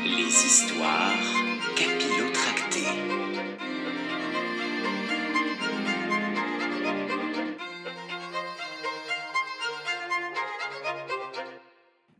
Les histoires capillotractées.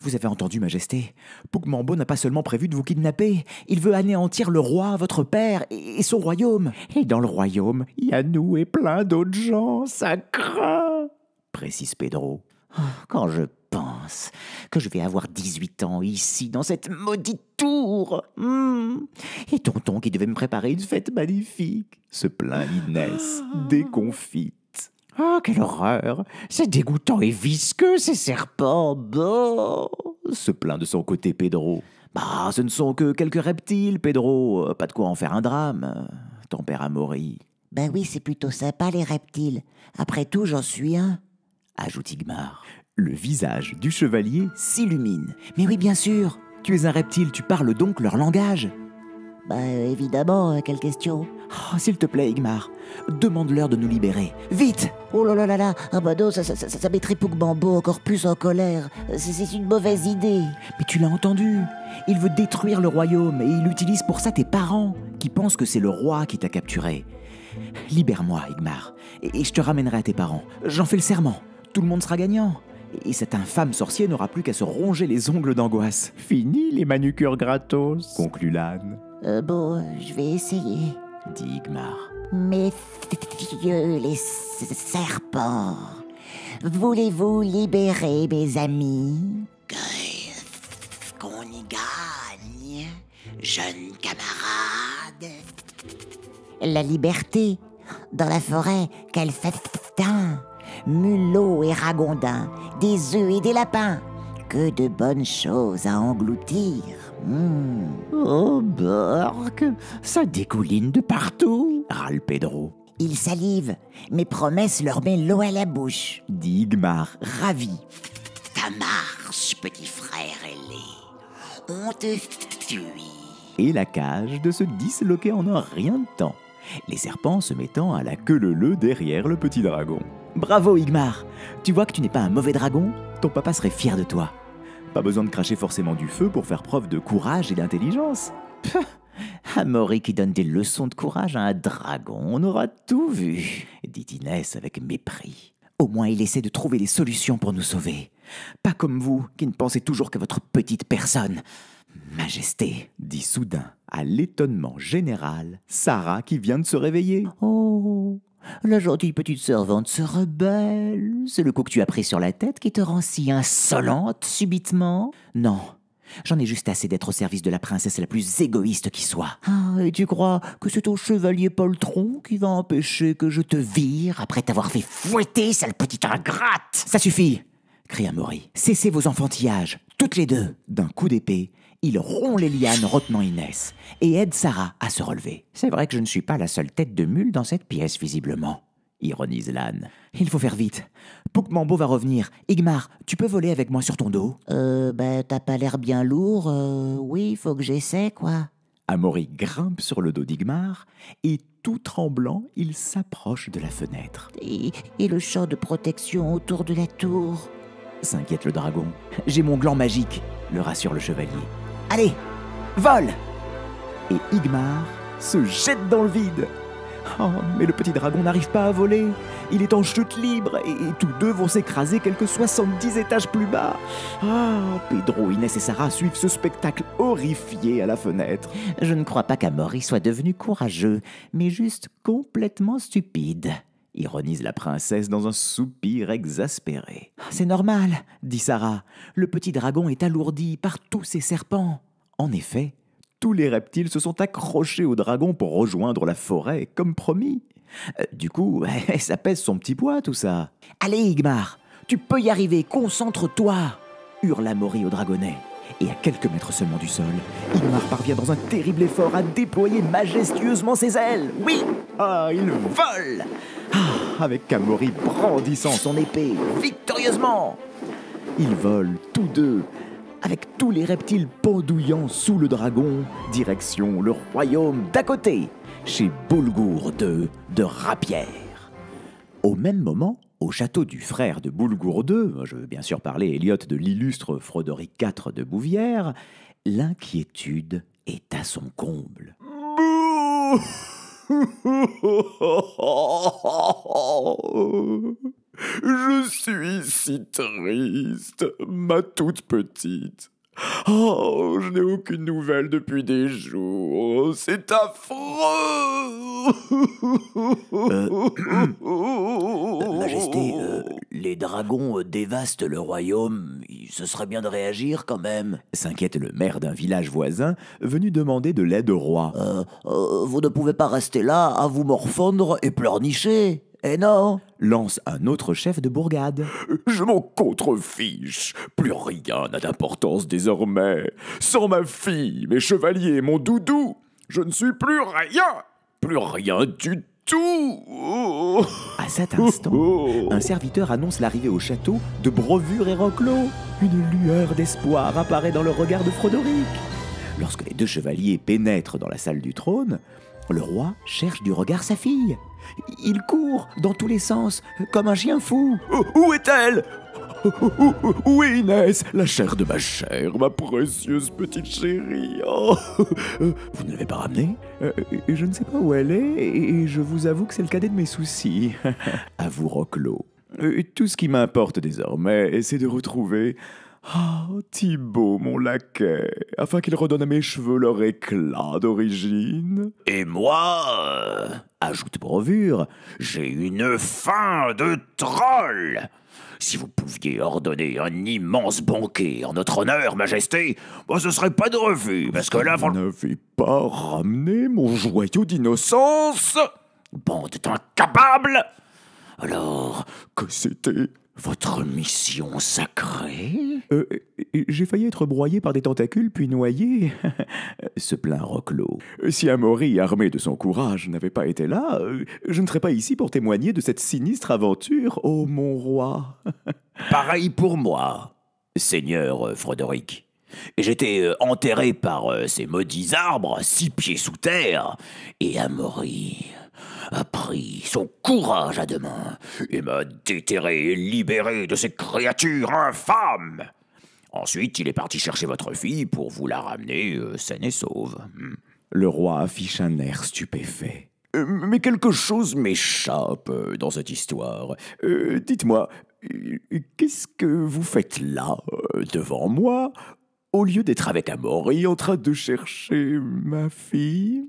Vous avez entendu, Majesté? Pugmambo n'a pas seulement prévu de vous kidnapper, il veut anéantir le roi, votre père, et son royaume. Et dans le royaume, il y a nous et plein d'autres gens, ça craint, précise Pedro. Oh, quand je pense que je vais avoir 18 ans ici, dans cette maudite tour, et tonton qui devait me préparer une fête magnifique, se plaint Inès, déconfite. Ah, quelle horreur! C'est dégoûtant et visqueux, ces serpents! Bah se plaint de son côté Pedro. Bah, ce ne sont que quelques reptiles, Pedro. Pas de quoi en faire un drame, tempère Amaury. Ben oui, c'est plutôt sympa, les reptiles. Après tout, j'en suis un. Ajoute Igmar. Le visage du chevalier s'illumine. Mais oui, bien sûr. Tu es un reptile, tu parles donc leur langage? Évidemment, quelle question? Oh, s'il te plaît, Igmar, demande-leur de nous libérer. Vite! Oh là là là là, ah bah non, ça mettrait Pugmambo encore plus en colère. C'est une mauvaise idée. Mais tu l'as entendu, il veut détruire le royaume et il utilise pour ça tes parents, qui pensent que c'est le roi qui t'a capturé. Libère-moi, Igmar, et je te ramènerai à tes parents. J'en fais le serment, tout le monde sera gagnant. Et cet infâme sorcier n'aura plus qu'à se ronger les ongles d'angoisse. Fini les manucures gratos, conclut l'âne. Je vais essayer, dit Igmar. Messieurs les serpents, voulez-vous libérer mes amis? Qu'on y gagne, jeunes camarades. La liberté, dans la forêt, quel festin! Mulots et ragondins, des œufs et des lapins, que de bonnes choses à engloutir. Oh, Bork, ça dégouline de partout, râle Pedro. Ils salivent, mes promesses leur mettent l'eau à la bouche, dit Igmar, ravi. Ça marche, petit frère ailé. On te fuit. Et la cage de se disloquer en un rien de temps, les serpents se mettant à la queue leu-leu derrière le petit dragon. Bravo, Igmar! Tu vois que tu n'es pas un mauvais dragon? Ton papa serait fier de toi. Pas besoin de cracher forcément du feu pour faire preuve de courage et d'intelligence. Amaury qui donne des leçons de courage à un dragon, on aura tout vu, dit Inès avec mépris. Au moins il essaie de trouver des solutions pour nous sauver. Pas comme vous, qui ne pensez toujours qu'à votre petite personne. Majesté, dit soudain, à l'étonnement général, Sarah qui vient de se réveiller. Oh, la gentille petite servante se rebelle. C'est le coup que tu as pris sur la tête qui te rend si insolente subitement? Non, j'en ai juste assez d'être au service de la princesse la plus égoïste qui soit. Ah, et tu crois que c'est ton chevalier poltron qui va empêcher que je te vire après t'avoir fait fouetter, sale petite ingrate? Ça suffit, cria Amaury. Cessez vos enfantillages, toutes les deux. D'un coup d'épée, il rompt les lianes retenant Inès et aide Sarah à se relever. C'est vrai que je ne suis pas la seule tête de mule dans cette pièce, visiblement, ironise l'âne. Il faut faire vite. Pugmambo va revenir. Igmar, tu peux voler avec moi sur ton dos? T'as pas l'air bien lourd. Oui, faut que j'essaie, quoi. Amaury grimpe sur le dos d'Igmar et, tout tremblant, il s'approche de la fenêtre. Et le champ de protection autour de la tour? S'inquiète le dragon. J'ai mon gland magique, le rassure le chevalier. Allez, vole! Et Igmar se jette dans le vide. Oh, mais le petit dragon n'arrive pas à voler. Il est en chute libre et tous deux vont s'écraser quelques 70 étages plus bas. Pedro, Inès et Sarah suivent ce spectacle horrifiés à la fenêtre. Je ne crois pas qu'Amaury soit devenu courageux, mais juste complètement stupide, ironise la princesse dans un soupir exaspéré. C'est normal, dit Sarah. Le petit dragon est alourdi par tous ces serpents. En effet, tous les reptiles se sont accrochés au dragon pour rejoindre la forêt, comme promis. Du coup, ça pèse son petit poids, tout ça. Allez, Igmar, tu peux y arriver, concentre-toi, hurle Amaury au dragonnet. Et à quelques mètres seulement du sol, Igmar parvient dans un terrible effort à déployer majestueusement ses ailes. Oui, il vole avec Amaury brandissant son épée victorieusement. Ils volent tous deux, avec tous les reptiles pendouillant sous le dragon, direction le royaume d'à côté, chez Boulgour II de Rapière. Au même moment, au château du frère de Boulgour II, je veux bien sûr parler, Elliot, de l'illustre Frodoric IV de Bouvière, l'inquiétude est à son comble. Je suis si triste, ma toute petite. Oh, je n'ai aucune nouvelle depuis des jours. C'est affreux. Majesté, les dragons dévastent le royaume. Ce serait bien de réagir quand même. S'inquiète le maire d'un village voisin, venu demander de l'aide au roi. Vous ne pouvez pas rester là à vous morfondre et pleurnicher. Eh non? Lance un autre chef de bourgade. Je m'en contrefiche. Plus rien n'a d'importance désormais. Sans ma fille, mes chevaliers, mon doudou, je ne suis plus rien. Plus rien du tout. À cet instant, un serviteur annonce l'arrivée au château de Brovure et Roclo. Une lueur d'espoir apparaît dans le regard de Frodoric. Lorsque les deux chevaliers pénètrent dans la salle du trône, le roi cherche du regard sa fille. Il court dans tous les sens, comme un chien fou. Où est-elle? Où est Inès, la chair de ma chair, ma précieuse petite chérie? Oh. Vous ne l'avez pas ramenée? Je ne sais pas où elle est, et je vous avoue que c'est le cadet de mes soucis. Avoue Roclo. Tout ce qui m'importe désormais, c'est de retrouver... Thibaut, mon laquais, afin qu'il redonne à mes cheveux leur éclat d'origine. Et moi, ajoute Brovure, j'ai une faim de troll. Si vous pouviez ordonner un immense banquet en notre honneur, Majesté, ce serait pas de refus, parce que là... Vous n'avez pas ramené mon joyau d'innocence? Bande d'incapables! Alors, que c'était? Votre mission sacrée? J'ai failli être broyé par des tentacules puis noyé, se plaint Roclo. Si Amaury, armé de son courage, n'avait pas été là, je ne serais pas ici pour témoigner de cette sinistre aventure, ô mon roi. Pareil pour moi, Seigneur Frodoric. Et j'étais enterré par ces maudits arbres, 6 pieds sous terre, et Amaury a pris son courage à deux mains et m'a déterré et libéré de ces créatures infâmes. Ensuite, il est parti chercher votre fille pour vous la ramener saine et sauve. Le roi affiche un air stupéfait. Mais quelque chose m'échappe dans cette histoire. Dites-moi, qu'est-ce que vous faites là, devant moi, au lieu d'être avec Amaury en train de chercher ma fille?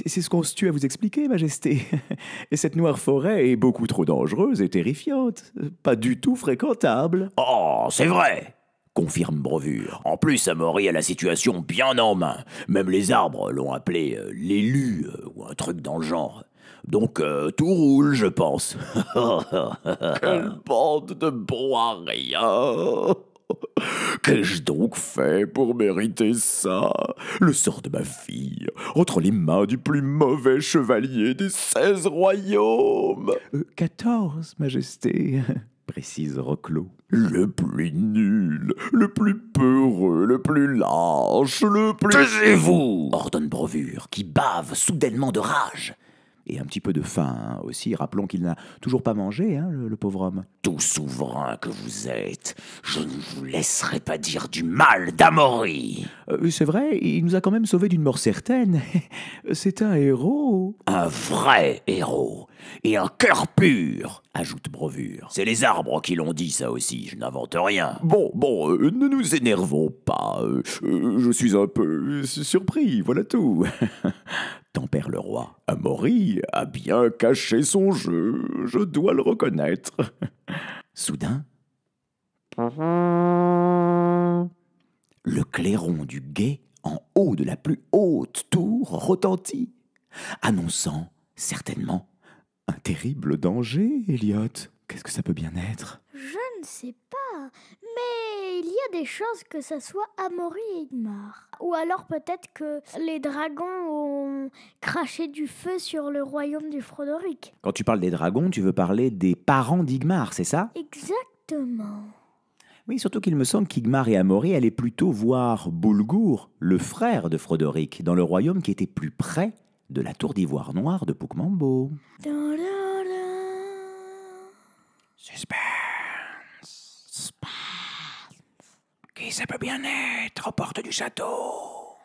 C'est ce qu'on se tue à vous expliquer, Majesté. Et cette noire forêt est beaucoup trop dangereuse et terrifiante. Pas du tout fréquentable. Oh, c'est vrai, confirme Brovure. En plus, Amaury a la situation bien en main. Même les arbres l'ont appelé l'élu ou un truc dans le genre. Donc, tout roule, je pense. Quelle bande de bons à rien! Qu'ai-je donc fait pour mériter ça? Le sort de ma fille, entre les mains du plus mauvais chevalier des 16 royaumes. 14, Majesté, précise Roclo. Le plus nul, le plus peureux, le plus lâche, le plus... Taisez-vous, ordonne Brovure, qui bave soudainement de rage. Et un petit peu de faim aussi. Rappelons qu'il n'a toujours pas mangé, le pauvre homme. Tout souverain que vous êtes, je ne vous laisserai pas dire du mal d'Amaury. C'est vrai, il nous a quand même sauvés d'une mort certaine. C'est un héros. Un vrai héros. Et un cœur pur, ajoute Brovure. C'est les arbres qui l'ont dit, ça aussi, je n'invente rien. Bon, ne nous énervons pas. Je suis un peu surpris, voilà tout. Tempère le roi. Amaury a bien caché son jeu, je dois le reconnaître. Soudain, le clairon du guet en haut de la plus haute tour retentit, annonçant certainement un terrible danger, Elliot. Qu'est-ce que ça peut bien être? Je ne sais pas, mais il y a des chances que ça soit Amaury et Igmar. Ou alors peut-être que les dragons ont craché du feu sur le royaume du Frodoric. Quand tu parles des dragons, tu veux parler des parents d'Igmar, c'est ça? Exactement. Oui, surtout qu'il me semble qu'Igmar et Amaury allaient plutôt voir Boulgour, le frère de Frodoric, dans le royaume qui était plus près de la tour d'ivoire noire de Poukmambo. Suspense. Qui ça peut bien être aux portes du château?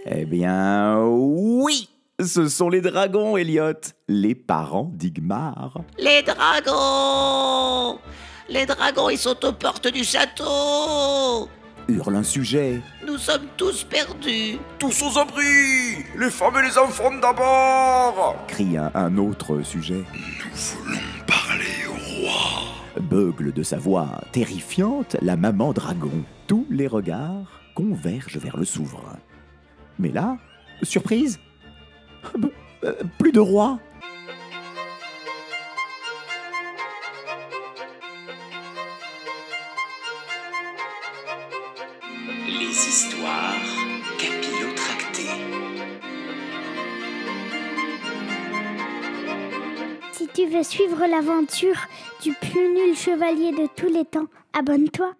Eh bien, oui! Ce sont les dragons, Elliot, les parents d'Igmar. Les dragons! Les dragons, ils sont aux portes du château! Hurle un sujet. Nous sommes tous perdus! Tous aux abris! Les femmes et les enfants d'abord! Crie un autre sujet. Nous voulons parler au roi. Beugle de sa voix terrifiante la maman dragon. Tous les regards convergent vers le souverain. Mais là, surprise, plus de roi. Les histoires capillotractées. Si tu veux suivre l'aventure du plus nul chevalier de tous les temps, abonne-toi.